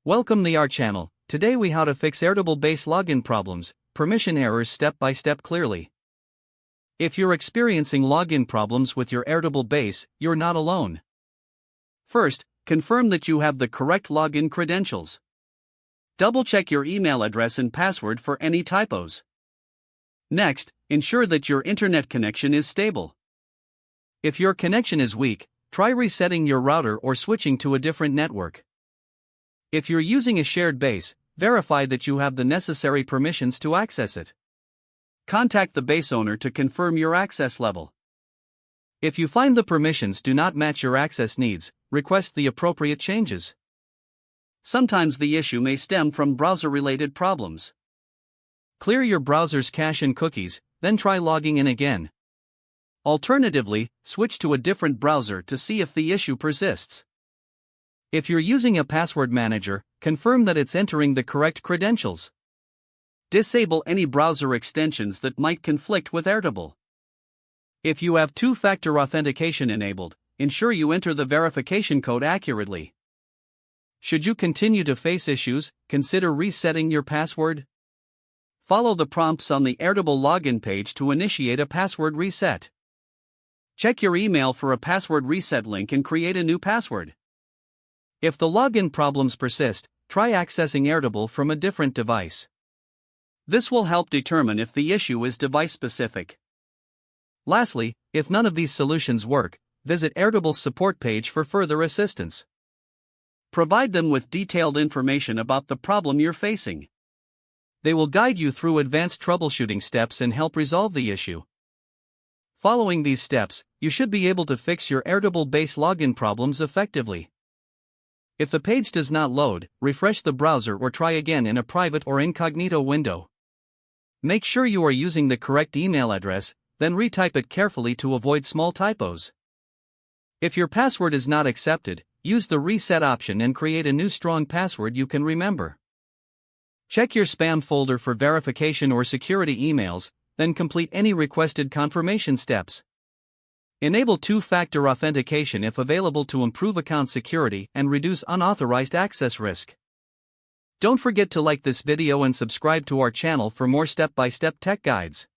Welcome to our channel. Today we how to fix Airtable base login problems, permission errors step by step clearly. If you're experiencing login problems with your Airtable base, you're not alone. First, confirm that you have the correct login credentials. Double-check your email address and password for any typos. Next, ensure that your internet connection is stable. If your connection is weak, try resetting your router or switching to a different network. If you're using a shared base, verify that you have the necessary permissions to access it. Contact the base owner to confirm your access level. If you find the permissions do not match your access needs, request the appropriate changes. Sometimes the issue may stem from browser-related problems. Clear your browser's cache and cookies, then try logging in again. Alternatively, switch to a different browser to see if the issue persists. If you're using a password manager, confirm that it's entering the correct credentials. Disable any browser extensions that might conflict with Airtable. If you have two-factor authentication enabled, ensure you enter the verification code accurately. Should you continue to face issues, consider resetting your password. Follow the prompts on the Airtable login page to initiate a password reset. Check your email for a password reset link and create a new password. If the login problems persist, try accessing Airtable from a different device. This will help determine if the issue is device-specific. Lastly, if none of these solutions work, visit Airtable's support page for further assistance. Provide them with detailed information about the problem you're facing. They will guide you through advanced troubleshooting steps and help resolve the issue. Following these steps, you should be able to fix your Airtable base login problems effectively. If the page does not load, refresh the browser or try again in a private or incognito window. Make sure you are using the correct email address, then retype it carefully to avoid small typos. If your password is not accepted, use the reset option and create a new strong password you can remember. Check your spam folder for verification or security emails, then complete any requested confirmation steps. Enable two-factor authentication if available to improve account security and reduce unauthorized access risk. Don't forget to like this video and subscribe to our channel for more step-by-step tech guides.